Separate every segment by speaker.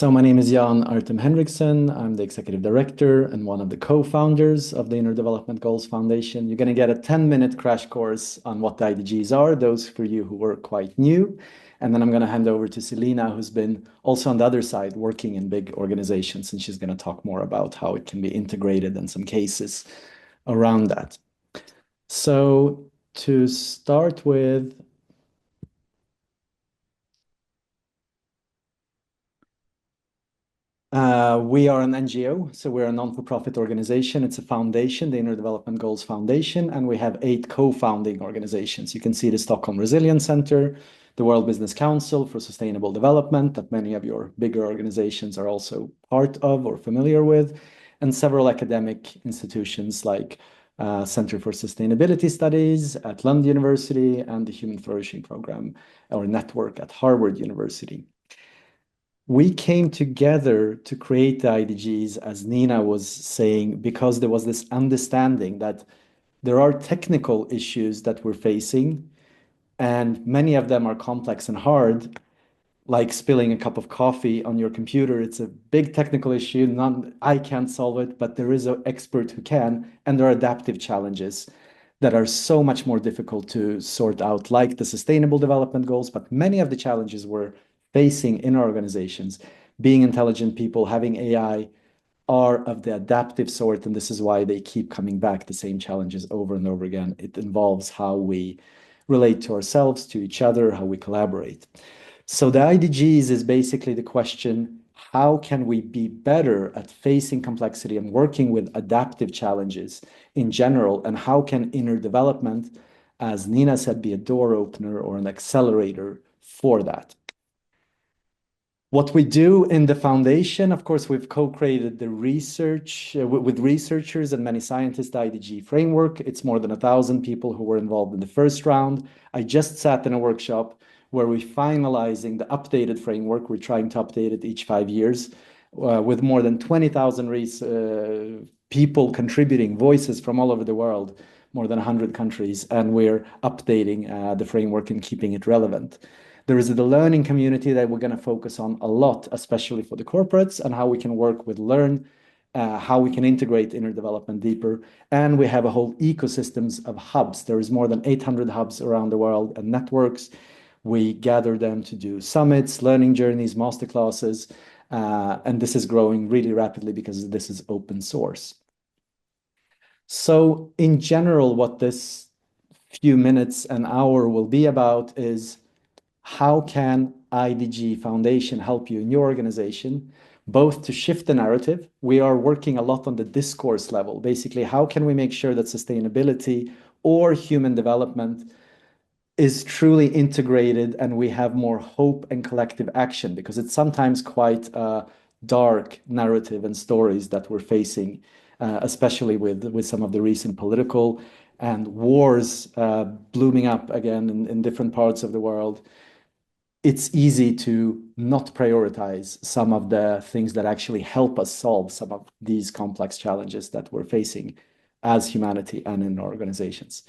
Speaker 1: So my name is Jan Artem Henriksen. I'm the executive director and one of the co-founders of the Inner Development Goals Foundation. You're going to get a 10-minute crash course on what the IDGs are, those for you who were quite new. And then I'm going to hand over to Selina, who's been also on the other side working in big organizations, and she's going to talk more about how it can be integrated and some cases around that. So to start with, we are an NGO, so we're a non-for-profit organization. It's a foundation, the Inner Development Goals Foundation, and we have 8 co-founding organizations. You can see the Stockholm Resilience Center, the World Business Council for Sustainable Development, that many of your bigger organizations are also part of or familiar with, and several academic institutions like Center for Sustainability Studies at Lund University and the Human Flourishing Program or Network at Harvard University. We came together to create the IDGs, as Nina was saying, because there was this understanding that there are technical issues that we're facing, and many of them are complex and hard, like spilling a cup of coffee on your computer. It's a big technical issue. I can't solve it, but there is an expert who can, and there are adaptive challenges that are so much more difficult to sort out, like the Sustainable Development Goals, but many of the challenges we're facing in our organizations, being intelligent people, having AI, are of the adaptive sort, and this is why they keep coming back, the same challenges over and over again. It involves how we relate to ourselves, to each other, how we collaborate. So the IDGs is basically the question, how can we be better at facing complexity and working with adaptive challenges in general, and how can inner development, as Nina said, be a door opener or an accelerator for that? What we do in the foundation, of course, we've co-created the research with researchers and many scientists, the IDG framework. It's more than 1,000 people who were involved in the first round. I just sat in a workshop where we're finalizing the updated framework. We're trying to update it each 5 years with more than 20,000 people contributing, voices from all over the world, more than 100 countries, and we're updating the framework and keeping it relevant. There is the learning community that we're going to focus on a lot, especially for the corporates, and how we can work with Learn, how we can integrate inner development deeper. And we have a whole ecosystems of hubs. There is more than 800 hubs around the world and networks. We gather them to do summits, learning journeys, masterclasses, and this is growing really rapidly because this is open source. So in general, what this few minutes, an hour will be about is how can IDG Foundation help you in your organization, both to shift the narrative. We are working a lot on the discourse level. Basically, how can we make sure that sustainability or human development is truly integrated and we have more hope and collective action, because it's sometimes quite a dark narrative and stories that we're facing, especially with some of the recent political and wars blooming up again in different parts of the world. It's easy to not prioritize some of the things that actually help us solve some of these complex challenges that we're facing as humanity and in organizations.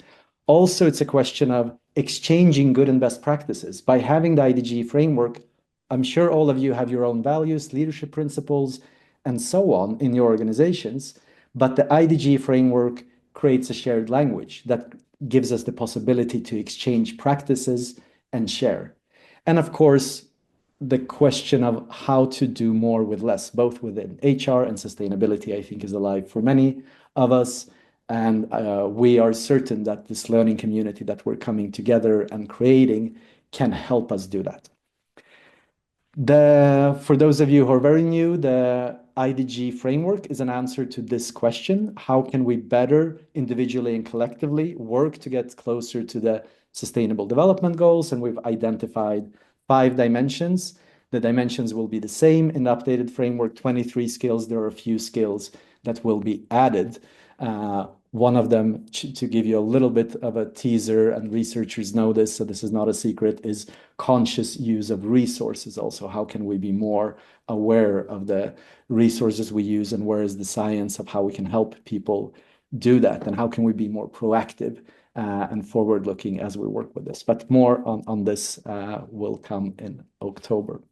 Speaker 1: Also, it's a question of exchanging good and best practices. By having the IDG framework, I'm sure all of you have your own values, leadership principles, and so on in your organizations, but the IDG framework creates a shared language that gives us the possibility to exchange practices and share. And of course, the question of how to do more with less, both within HR and sustainability, I think is alive for many of us. And we are certain that this learning community that we're coming together and creating can help us do that. For those of you who are very new, the IDG framework is an answer to this question. How can we better individually and collectively work to get closer to the Sustainable Development Goals? And we've identified 5 dimensions. The dimensions will be the same in the updated framework, 23 skills. There are a few skills that will be added. One of them, to give you a little bit of a teaser, and researchers know this, so this is not a secret, is conscious use of resources also. How can we be more aware of the resources we use, and where is the science of how we can help people do that, and how can we be more proactive and forward-looking as we work with this. But more on this will come in October.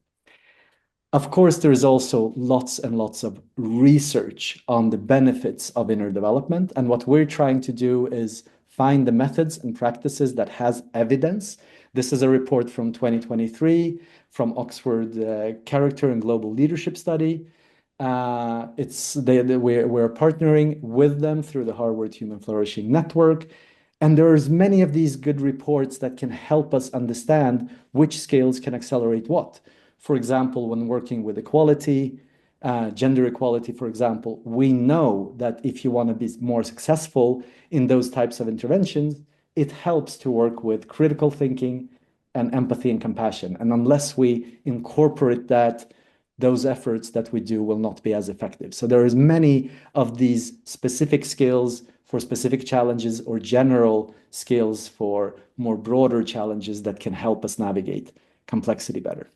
Speaker 1: Of course, there is also lots and lots of research on the benefits of inner development. And what we're trying to do is find the methods and practices that has evidence. This is a report from 2023 from Oxford Character and Global Leadership Study. We're partnering with them through the Harvard Human Flourishing Network. And there's many of these good reports that can help us understand which skills can accelerate what. For example, when working with equality, gender equality, for example, we know that if you want to be more successful in those types of interventions, it helps to work with critical thinking and empathy and compassion. And unless we incorporate that, those efforts that we do will not be as effective. So there is many of these specific skills for specific challenges or general skills for more broader challenges that can help us navigate complexity better.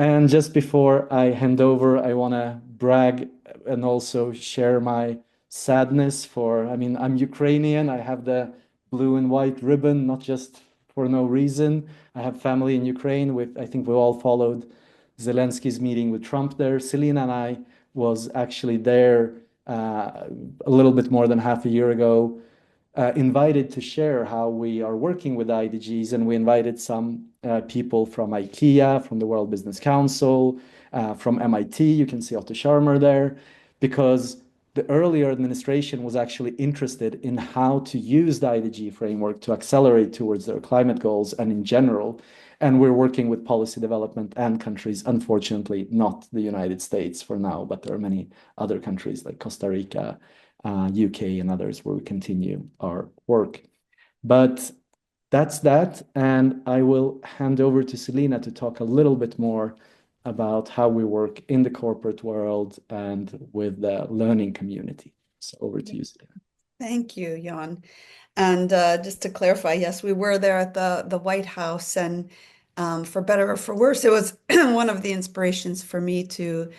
Speaker 1: And just before I hand over, I want to brag and also share my sadness for, I mean, I'm Ukrainian. I have the blue and white ribbon, not just for no reason. I have family in Ukraine. I think we all followed Zelensky's meeting with Trump there. Selena and I was actually there a little bit more than half a year ago, invited to share how we are working with IDGs, and we invited some people from IKEA, from the World Business Council, from MIT. You can see Otto Scharmer there, because the earlier administration was actually interested in how to use the IDG framework to accelerate towards their climate goals and in general. And we're working with policy development and countries, unfortunately, not the United States for now, but there are many other countries like Costa Rica, UK, and others where we continue our work. But that's that. And I will hand over to Selena to talk a little bit more about how we work in the corporate world and with the learning community. So over to you, Selena.
Speaker 2: Thank you, Jan. And just to clarify, yes, we were there at the White House, and for better or for worse, it was one of the inspirations for me to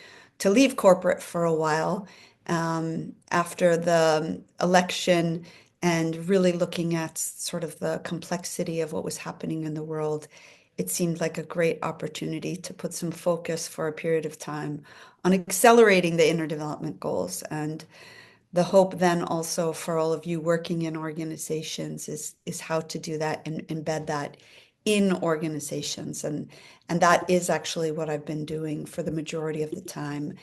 Speaker 2: leave corporate for a while after the election, and really looking at sort of the complexity of what was happening in the world. It seemed like a great opportunity to put some focus for a period of time on accelerating the inner development goals. And the hope then also for all of you working in organizations is how to do that and embed that in organizations. And that is actually what I've been doing for the majority of the time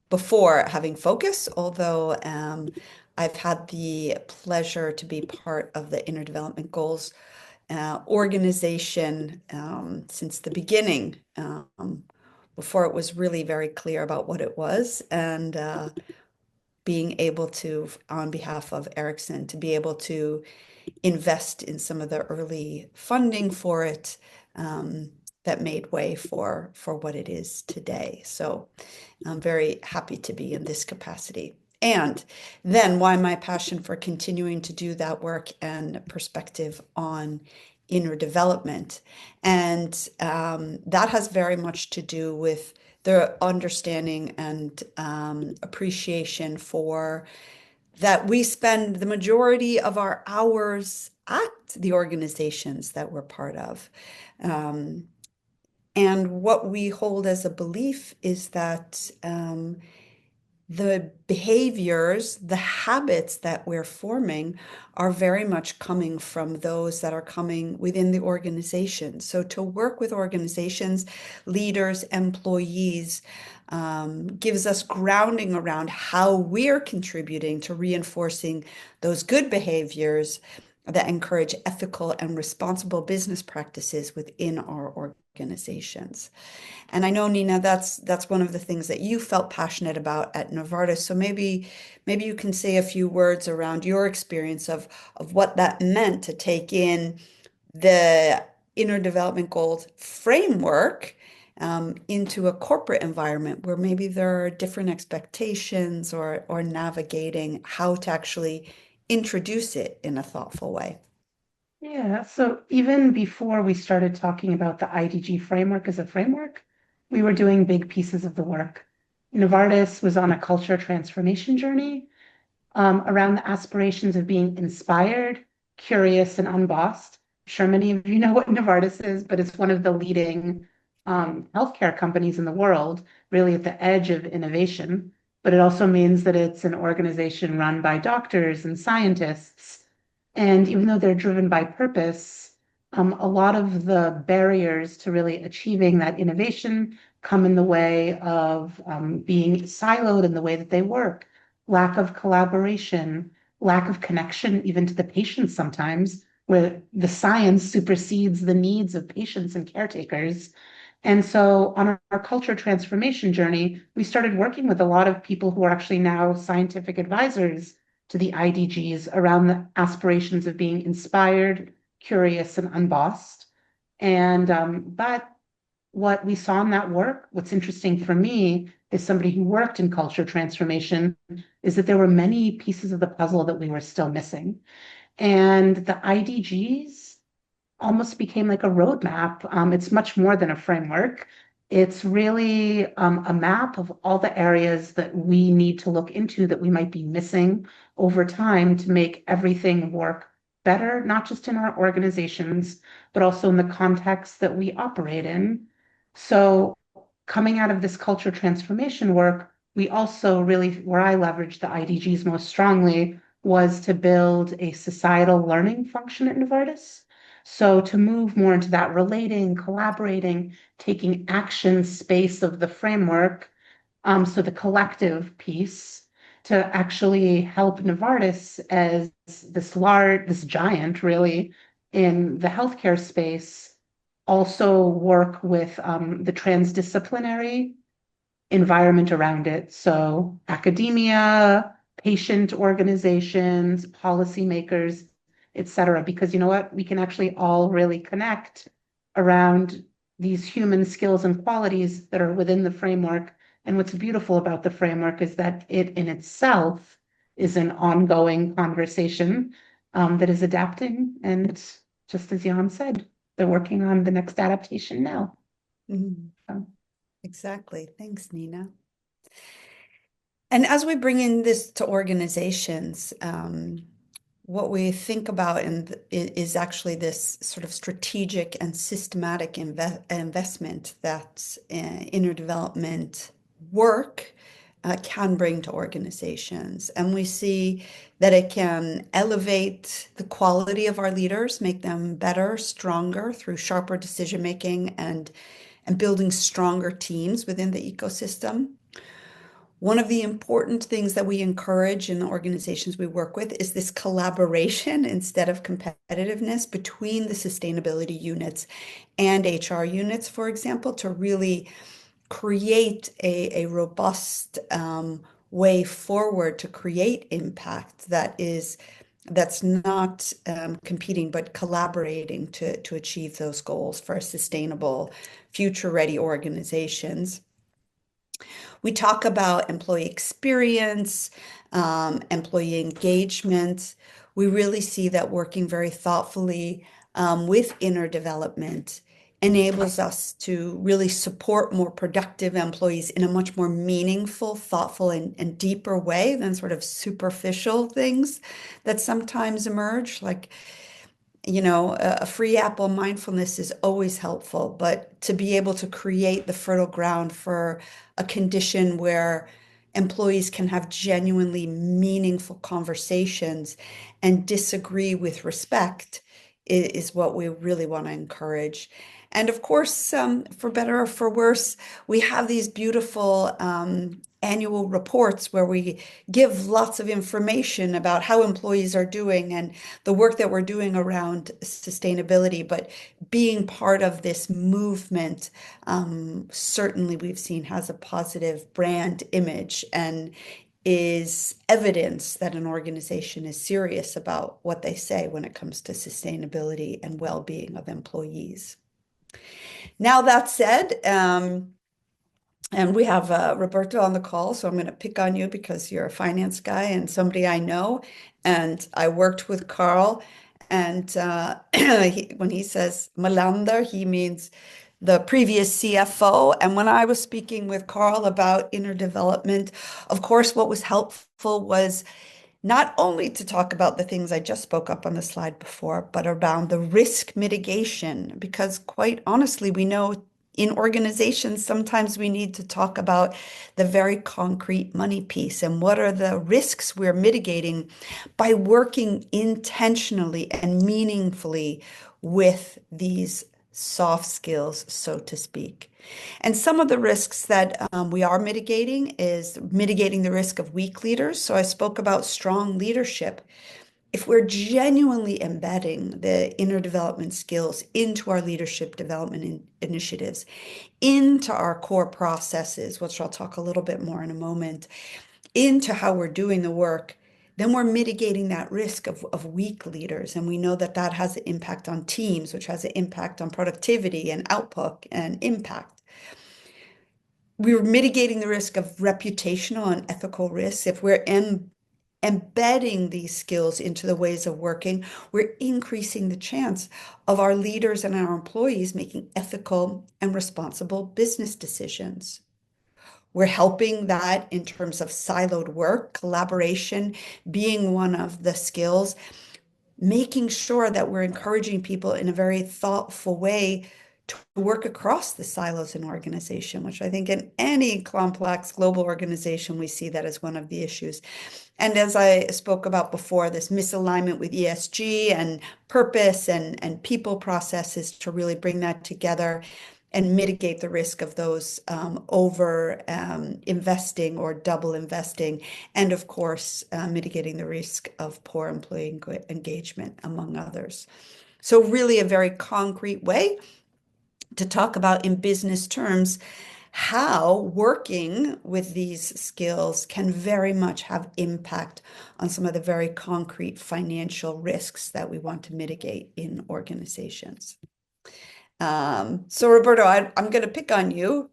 Speaker 2: before having focus, although I've had the pleasure to be part of the Inner Development Goals organization since the beginning, before it was really very clear about what it was, and being able to, on behalf of Ericsson, to be able to invest in some of the early funding for it that made way for what it is today. So I'm very happy to be in this capacity. And then why my passion for continuing to do that work and perspective on inner development. And that has very much to do with the understanding and appreciation for that we spend the majority of our hours at the organizations that we're part of. And what we hold as a belief is that the behaviors, the habits that we're forming are very much coming from those that are coming within the organization. So to work with organizations, leaders, employees, gives us grounding around how we're contributing to reinforcing those good behaviors that encourage ethical and responsible business practices within our organizations. And I know, Nina, that's one of the things that you felt passionate about at Novartis. So maybe you can say a few words around your experience of what that meant to take in the inner development goals framework into a corporate environment where maybe there are different expectations, or navigating how to actually introduce it in a thoughtful way.
Speaker 3: Yeah, so even before we started talking about the IDG framework as a framework, we were doing big pieces of the work. Novartis was on a culture transformation journey around the aspirations of being inspired, curious, and unbossed. I'm sure many of you know what Novartis is, but it's one of the leading healthcare companies in the world, really at the edge of innovation. But it also means that it's an organization run by doctors and scientists. And even though they're driven by purpose, a lot of the barriers to really achieving that innovation come in the way of being siloed in the way that they work, lack of collaboration, lack of connection, even to the patients sometimes, where the science supersedes the needs of patients and caretakers. And so on our culture transformation journey, we started working with a lot of people who are actually now scientific advisors to the IDGs around the aspirations of being inspired, curious, and unbossed. And but what we saw in that work, what's interesting for me is somebody who worked in culture transformation, is that there were many pieces of the puzzle that we were still missing. And the IDGs almost became like a roadmap. It's much more than a framework. It's really a map of all the areas that we need to look into that we might be missing over time to make everything work better, not just in our organizations, but also in the context that we operate in. So coming out of this culture transformation work, we also really, where I leveraged the IDGs most strongly, was to build a societal learning function at Novartis. So to move more into that relating, collaborating, taking action space of the framework, so the collective piece to actually help Novartis as this giant really in the healthcare space, also work with the transdisciplinary environment around it. So academia, patient organizations, policymakers, et cetera, because you know what? We can actually all really connect around these human skills and qualities that are within the framework. And what's beautiful about the framework is that it in itself is an ongoing conversation that is adapting. And it's just as Jan said, they're working on the next adaptation now.
Speaker 2: Mhm.
Speaker 3: So.
Speaker 2: Exactly. Thanks, Nina. And as we bring in this to organizations, what we think about is actually this sort of strategic and systematic investment that inner development work can bring to organizations. And we see that it can elevate the quality of our leaders, make them better, stronger through sharper decision making and building stronger teams within the ecosystem. One of the important things that we encourage in the organizations we work with is this collaboration instead of competitiveness between the sustainability units and HR units, for example, to really create a robust way forward to create impact that's not competing but collaborating to achieve those goals for sustainable, future-ready organizations. We talk about employee experience, employee engagement. We really see that working very thoughtfully with inner development enables us to really support more productive employees in a much more meaningful, thoughtful, and deeper way than sort of superficial things that sometimes emerge. Like, a free apple mindfulness is always helpful, but to be able to create the fertile ground for a condition where employees can have genuinely meaningful conversations and disagree with respect is what we really want to encourage. And of course, for better or for worse, we have these beautiful annual reports where we give lots of information about how employees are doing and the work that we're doing around sustainability. But being part of this movement, certainly we've seen has a positive brand image and is evidence that an organization is serious about what they say when it comes to sustainability and well-being of employees. Now, that said, and we have Roberto on the call, so I'm going to pick on you because you're a finance guy and somebody I know. And I worked with Carl, and when he says Melander, he means the previous CFO. And when I was speaking with Carl about inner development, of course, what was helpful was not only to talk about the things I just spoke up on the slide before, but around the risk mitigation, because quite honestly, we know in organizations, sometimes we need to talk about the very concrete money piece and what are the risks we're mitigating by working intentionally and meaningfully with these soft skills, so to speak. And some of the risks that we are mitigating is mitigating the risk of weak leaders. So I spoke about strong leadership. If we're genuinely embedding the inner development skills into our leadership development initiatives, into our core processes, which I'll talk a little bit more in a moment, into how we're doing the work, then we're mitigating that risk of weak leaders. And we know that that has an impact on teams, which has an impact on productivity and output and impact. We're mitigating the risk of reputational and ethical risks. If we're embedding these skills into the ways of working, we're increasing the chance of our leaders and our employees making ethical and responsible business decisions. We're helping that in terms of siloed work, collaboration being one of the skills, making sure that we're encouraging people in a very thoughtful way to work across the silos in organization, which I think in any complex global organization, we see that as one of the issues. And as I spoke about before, this misalignment with ESG and purpose and people processes to really bring that together and mitigate the risk of those over investing or double investing, and of course, mitigating the risk of poor employee engagement, among others. So really a very concrete way to talk about in business terms how working with these skills can very much have impact on some of the very concrete financial risks that we want to mitigate in organizations. So Roberto, I'm going to pick on you.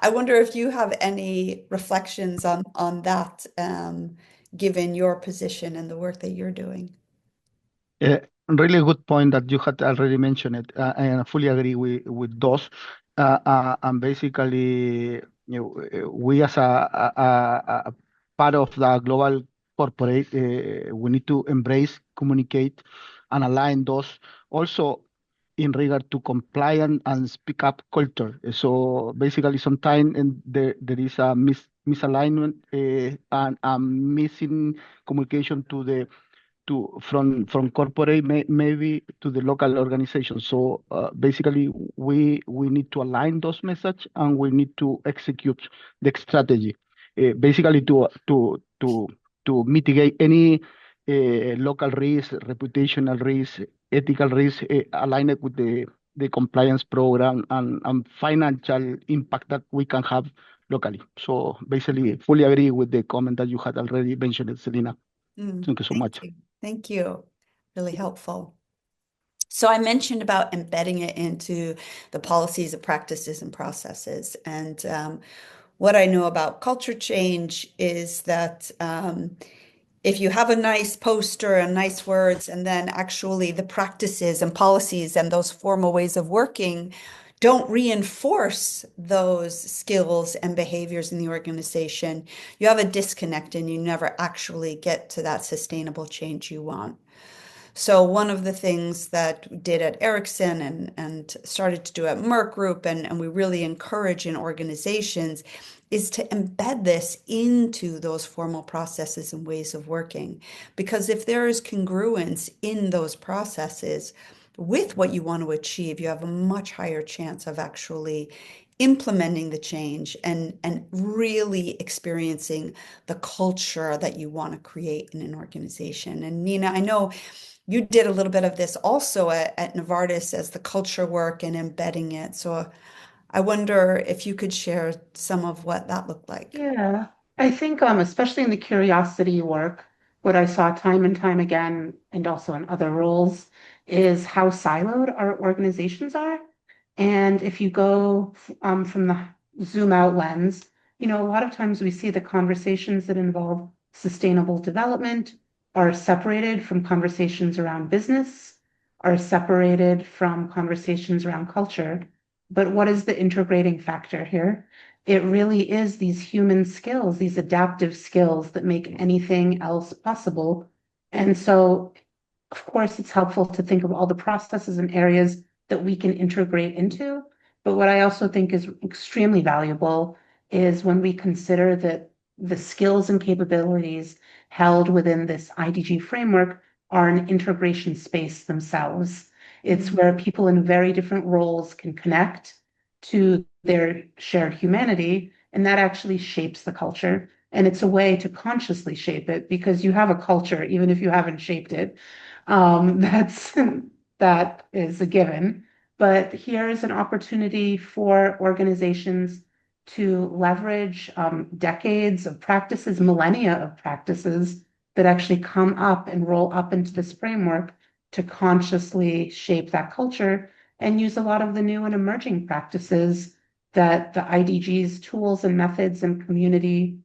Speaker 2: I wonder if you have any reflections on that, given your position and the work that you're doing.
Speaker 4: Really good point that you had already mentioned it, and I fully agree with those. And basically, we as a part of the global corporate, we need to embrace, communicate, and align those. Also, in regard to compliance and speak up culture. So basically, sometimes there is a misalignment and missing communication from corporate maybe to the local organization. So basically, we need to align those messages and we need to execute the strategy, basically to mitigate any local risk, reputational risk, ethical risk, aligned with the compliance program and financial impact that we can have locally. So basically, fully agree with the comment that you had already mentioned, Selena. Thank you so much.
Speaker 2: Thank you. Really helpful. So I mentioned about embedding it into the policies, the practices, and processes. And what I know about culture change is that if you have a nice poster and nice words, and then actually the practices and policies and those formal ways of working don't reinforce those skills and behaviors in the organization, you have a disconnect and you never actually get to that sustainable change you want. So one of the things that we did at Ericsson and started to do at Merck Group, and we really encourage in organizations, is to embed this into those formal processes and ways of working. Because if there is congruence in those processes with what you want to achieve, you have a much higher chance of actually implementing the change and really experiencing the culture that you want to create in an organization. And Nina, I know you did a little bit of this also at Novartis as the culture work and embedding it. So I wonder if you could share some of what that looked like.
Speaker 3: Yeah, I think especially in the curiosity work, what I saw time and time again, and also in other roles, is how siloed our organizations are. And if you go from the zoom out lens, a lot of times we see the conversations that involve sustainable development are separated from conversations around business, are separated from conversations around culture. But what is the integrating factor here? It really is these human skills, these adaptive skills that make anything else possible. And so, of course, it's helpful to think of all the processes and areas that we can integrate into. But what I also think is extremely valuable is when we consider that the skills and capabilities held within this IDG framework are an integration space themselves. It's where people in very different roles can connect to their shared humanity, and that actually shapes the culture. And it's a way to consciously shape it because you have a culture, even if you haven't shaped it. That's that is a given. But here's an opportunity for organizations to leverage decades of practices, millennia of practices that actually come up and roll up into this framework to consciously shape that culture and use a lot of the new and emerging practices that the IDG's tools and methods and community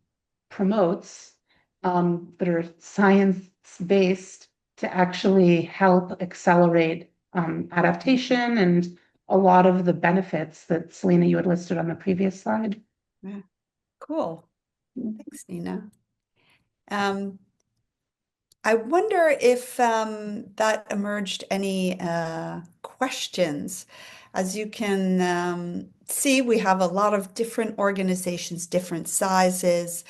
Speaker 3: promotes that are science-based to actually help accelerate adaptation and a lot of the benefits that Selena, you had listed on the previous slide.
Speaker 2: Yeah. Cool. Thanks, Nina. Um, I wonder if that emerged any questions. As you can see, we have a lot of different organizations, different sizes,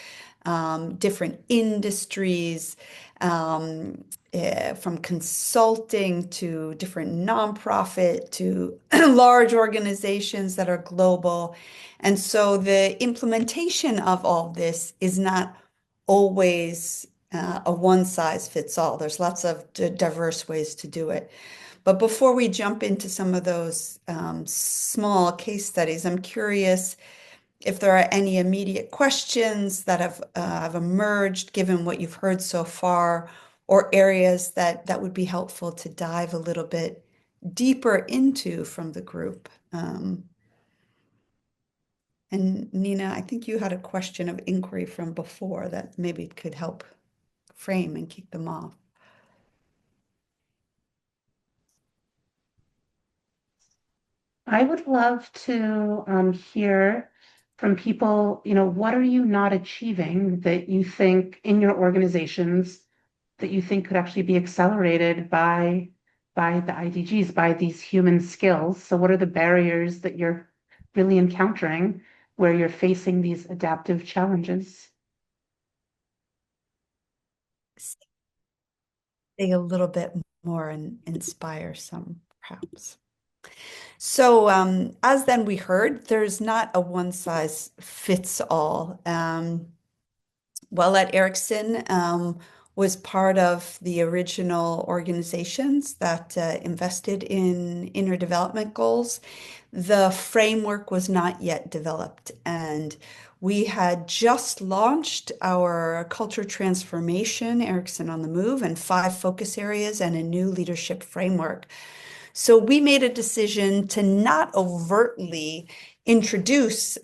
Speaker 2: different industries, from consulting to different nonprofit to large organizations that are global. And so the implementation of all this is not always a one size fits all. There's lots of diverse ways to do it. But before we jump into some of those small case studies, I'm curious if there are any immediate questions that have emerged given what you've heard so far, or areas that would be helpful to dive a little bit deeper into from the group. And Nina, I think you had a question of inquiry from before that maybe could help frame and kick them off.
Speaker 3: I would love to hear from people, what are you not achieving that you think in your organizations that you think could actually be accelerated by the IDGs, by these human skills? So what are the barriers that you're really encountering where you're facing these adaptive challenges?
Speaker 2: Say a little bit more and inspire some, perhaps. So, as then we heard, there's not a one size fits all. Well, at Ericsson was part of the original organizations that invested in inner development goals. The framework was not yet developed, and we had just launched our culture transformation, Ericsson on the Move, and 5 focus areas and a new leadership framework. So we made a decision to not overtly introduce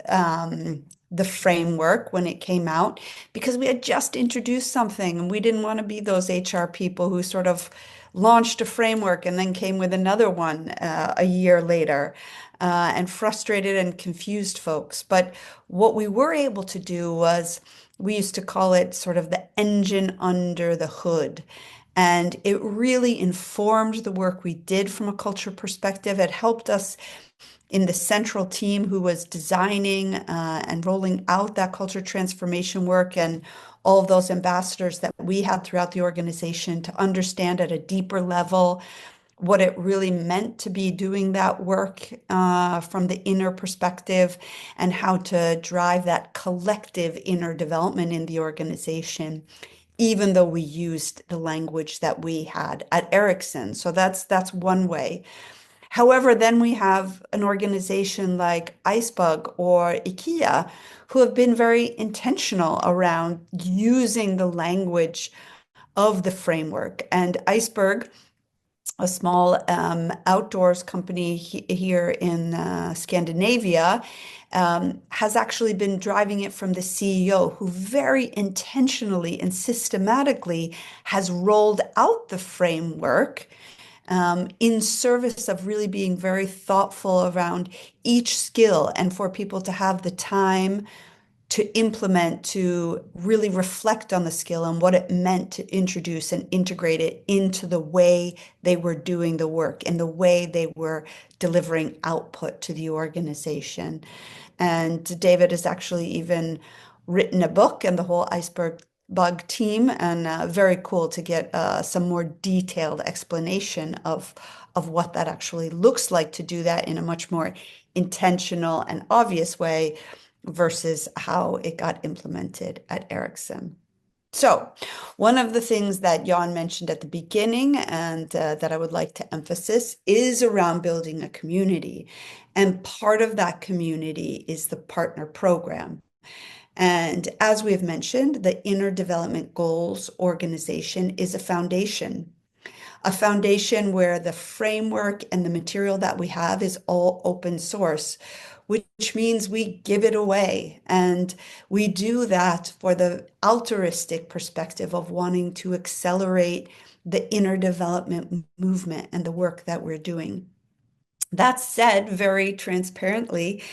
Speaker 2: the framework when it came out because we had just introduced something and we didn't want to be those HR people who sort of launched a framework and then came with another one a year later and frustrated and confused folks. But what we were able to do was we used to call it sort of the engine under the hood. And it really informed the work we did from a culture perspective. It helped us in the central team who was designing and rolling out that culture transformation work, and all of those ambassadors that we had throughout the organization to understand at a deeper level what it really meant to be doing that work from the inner perspective and how to drive that collective inner development in the organization, even though we used the language that we had at Ericsson. So that's one way. However, then we have an organization like Icebug or IKEA who have been very intentional around using the language of the framework. And Iceberg, a small outdoors company here in Scandinavia, has actually been driving it from the CEO, who very intentionally and systematically has rolled out the framework in service of really being very thoughtful around each skill and for people to have the time to implement, to really reflect on the skill and what it meant to introduce and integrate it into the way they were doing the work and the way they were delivering output to the organization. And David has actually even written a book, and the whole Iceberg Bug team, and very cool to get some more detailed explanation of what that actually looks like to do that in a much more intentional and obvious way versus how it got implemented at Ericsson. So, one of the things that Jan mentioned at the beginning and that I would like to emphasize is around building a community. And part of that community is the partner program. And as we have mentioned, the Inner Development Goals organization is a foundation where the framework and the material that we have is all open source, which means we give it away. And we do that for the altruistic perspective of wanting to accelerate the inner development movement and the work that we're doing. That said, very transparently,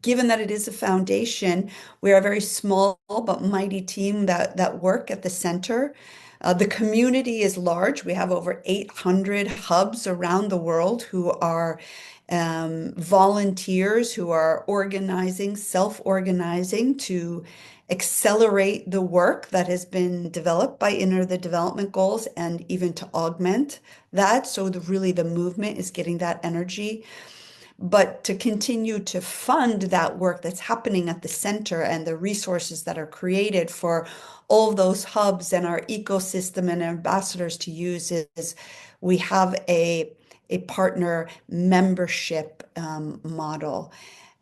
Speaker 2: given that it is a foundation, we're a very small but mighty team that work at the center. The community is large. We have over 800 hubs around the world who are volunteers who are organizing, self-organizing to accelerate the work that has been developed by Inner the Development Goals and even to augment that. So really the movement is getting that energy. But to continue to fund that work that's happening at the center and the resources that are created for all of those hubs and our ecosystem and ambassadors to use is we have a partner membership model.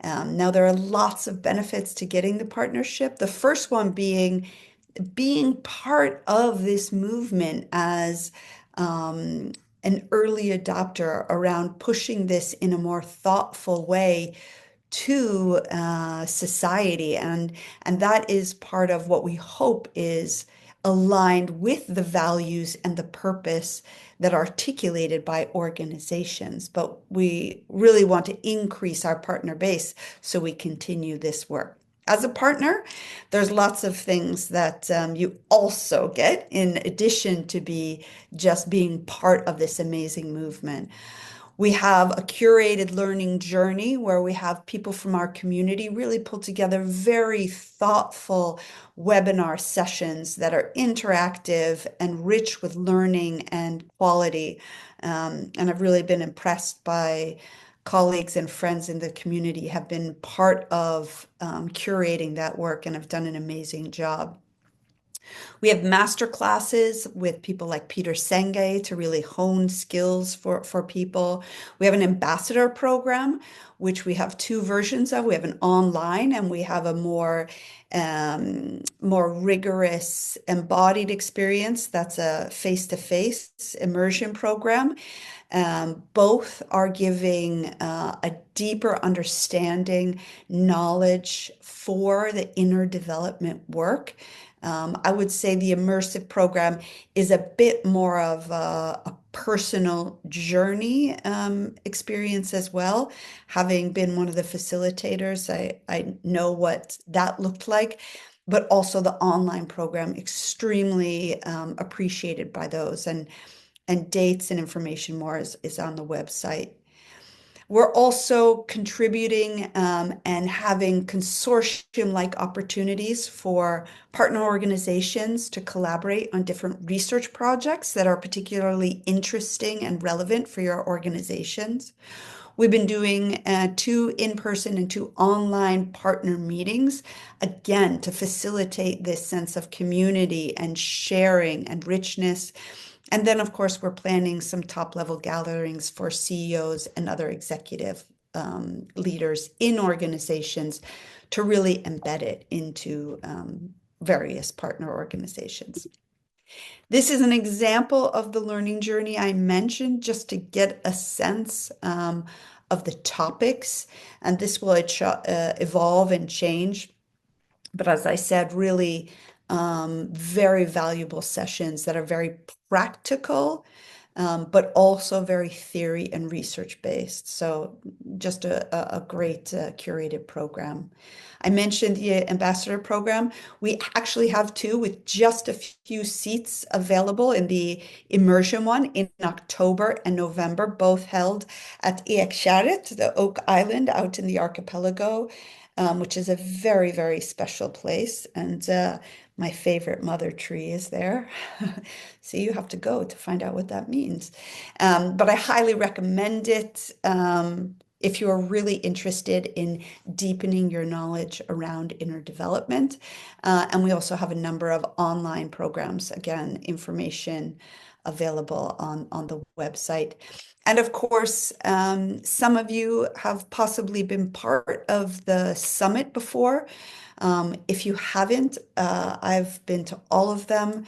Speaker 2: Now, there are lots of benefits to getting the partnership. The first one being part of this movement as an early adopter around pushing this in a more thoughtful way to society. And that is part of what we hope is aligned with the values and the purpose that are articulated by organizations. But we really want to increase our partner base so we continue this work. As a partner, there's lots of things that you also get in addition to just being part of this amazing movement. We have a curated learning journey where we have people from our community really pull together very thoughtful webinar sessions that are interactive and rich with learning and quality. And I've really been impressed by colleagues and friends in the community have been part of curating that work and have done an amazing job. We have master classes with people like Peter Senge to really hone skills for people. We have an ambassador program, which we have two versions of. We have an online and we have a more rigorous embodied experience. That's a face-to-face immersion program. Both are giving a deeper understanding, knowledge for the inner development work. I would say the immersive program is a bit more of a personal journey experience as well. Having been one of the facilitators, I know what that looked like, but also the online program, extremely appreciated by those. And dates and information more is on the website. We're also contributing and having consortium-like opportunities for partner organizations to collaborate on different research projects that are particularly interesting and relevant for your organizations. We've been doing 2 in-person and 2 online partner meetings, again, to facilitate this sense of community and sharing and richness. And then, of course, we're planning some top-level gatherings for CEOs and other executive leaders in organizations to really embed it into various partner organizations. This is an example of the learning journey I mentioned just to get a sense of the topics, and this will evolve and change. But as I said, really very valuable sessions that are very practical, but also very theory and research based. So just a great curated program. I mentioned the ambassador program. We actually have two with just a few seats available in the immersion one in October and November, both held at Eaksharet, the Oak Island out in the archipelago, which is a very, very special place. And my favorite mother tree is there. So you have to go to find out what that means. But I highly recommend it if you're really interested in deepening your knowledge around inner development. And we also have a number of online programs, again, information available on the website. And of course, some of you have possibly been part of the summit before. If you haven't, I've been to all of them.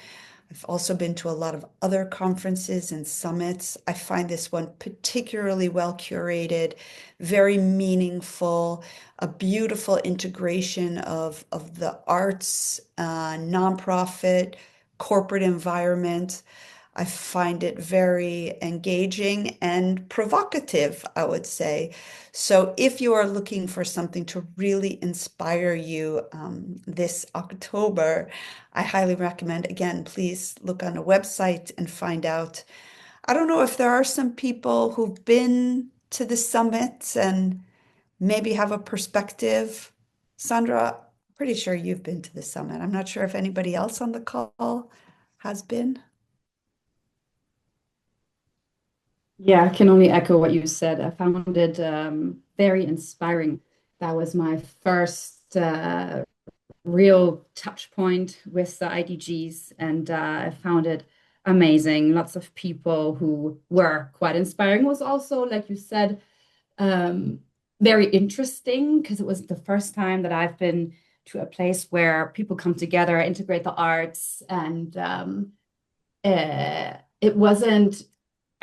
Speaker 2: I've also been to a lot of other conferences and summits. I find this one particularly well curated, very meaningful, a beautiful integration of the arts, nonprofit, corporate environment. I find it very engaging and provocative, I would say. So if you are looking for something to really inspire you this October, I highly recommend, again, please look on a website and find out. I don't know if there are some people who've been to the summit and maybe have a perspective. Sandra, pretty sure you've been to the summit. I'm not sure if anybody else on the call has been.
Speaker 5: Yeah, I can only echo what you said. I found it very inspiring. That was my first real touch point with the IDGs, and I found it amazing. Lots of people who were quite inspiring. It was also, like you said, very interesting because it was the first time that I've been to a place where people come together, integrate the arts, and it wasn't.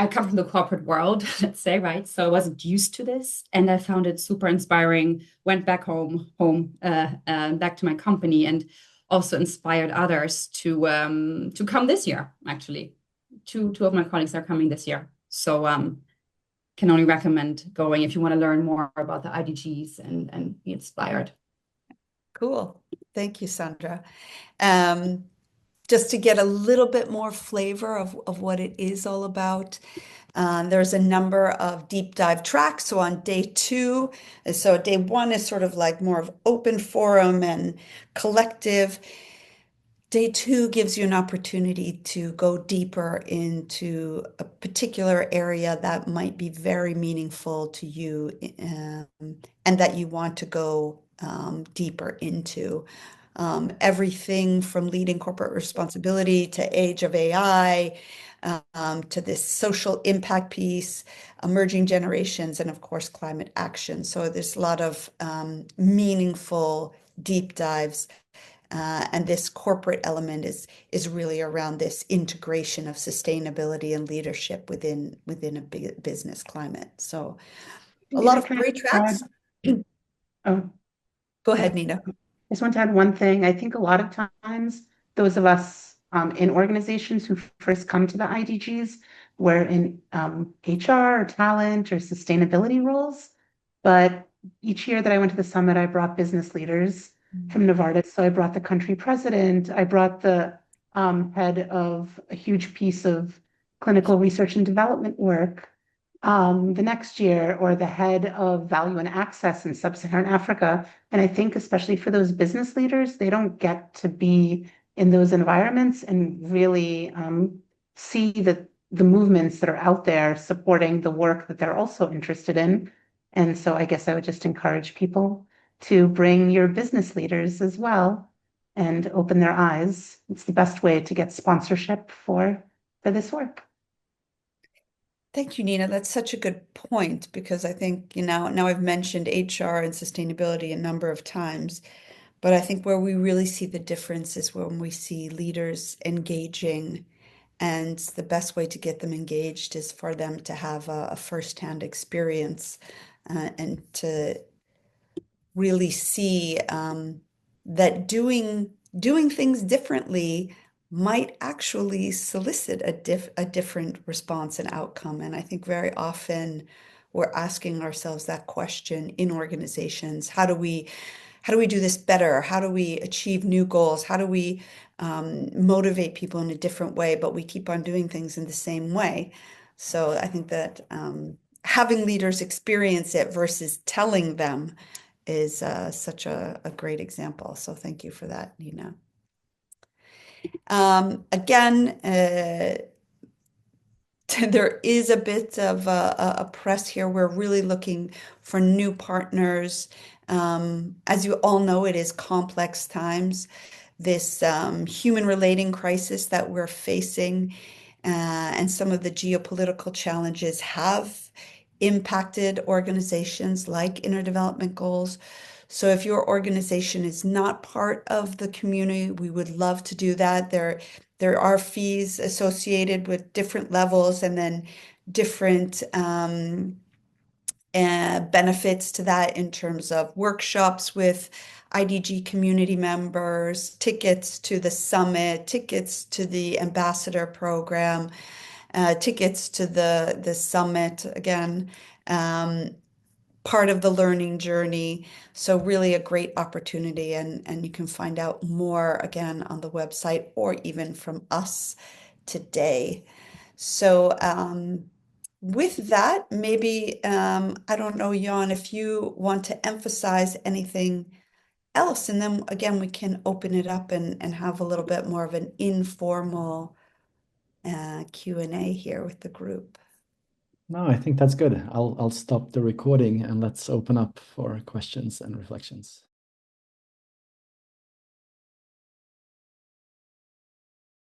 Speaker 5: I come from the corporate world, let's say, right? So I wasn't used to this, and I found it super inspiring. Went back back to my company, and also inspired others to come this year. Actually, two of my colleagues are coming this year, so can only recommend going if you want to learn more about the IDGs and be inspired.
Speaker 2: Cool. Thank you, Sandra. Just to get a little bit more flavor of what it is all about. There's a number of deep dive tracks. So on day 2, so day 1 is sort of like more of open forum and collective. Day 2 gives you an opportunity to go deeper into a particular area that might be very meaningful to you, and that you want to go deeper into. Everything from leading corporate responsibility to age of AI, to this social impact piece, emerging generations, and of course, climate action. So there's a lot of meaningful deep dives. And this corporate element is really around this integration of sustainability and leadership within a big business climate. So a lot of great tracks.
Speaker 3: Oh,
Speaker 2: Go ahead, Nina.
Speaker 3: I just want to add one thing. I think a lot of times, those of us in organizations who first come to the IDGs, we're in HR or talent or sustainability roles. But each year that I went to the summit, I brought business leaders from Novartis. So I brought the country president, I brought the head of a huge piece of clinical research and development work the next year, or the head of value and access in sub-Saharan Africa. And I think especially for those business leaders, they don't get to be in those environments and really see the movements that are out there supporting the work that they're also interested in. And so I guess I would just encourage people to bring your business leaders as well and open their eyes. It's the best way to get sponsorship for this work.
Speaker 2: Thank you, Nina. That's such a good point, because I think, now I've mentioned HR and sustainability a number of times, but I think where we really see the difference is when we see leaders engaging, and the best way to get them engaged is for them to have a firsthand experience, and to really see that doing things differently might actually solicit a different response and outcome. And I think very often we're asking ourselves that question in organizations. How do we do this better? How do we achieve new goals? How do we motivate people in a different way? But we keep on doing things in the same way. So I think that having leaders experience it versus telling them is such a great example. So thank you for that, Nina. Again, there is a bit of a press here. We're really looking for new partners. As you all know, it is complex times. This human relating crisis that we're facing and some of the geopolitical challenges have impacted organizations like Inner Development Goals. So if your organization is not part of the community, we would love to do that. There are fees associated with different levels and then different benefits to that in terms of workshops with IDG community members, tickets to the summit, tickets to the ambassador program, tickets to the summit again. Part of the learning journey. So really a great opportunity, and you can find out more again on the website or even from us today. So with that, maybe, I don't know, Jan, if you want to emphasize anything else, and then again, we can open it up and have a little bit more of an informal Q&A here with the group.
Speaker 1: No, I think that's good. I'll stop the recording and let's open up for questions and reflections.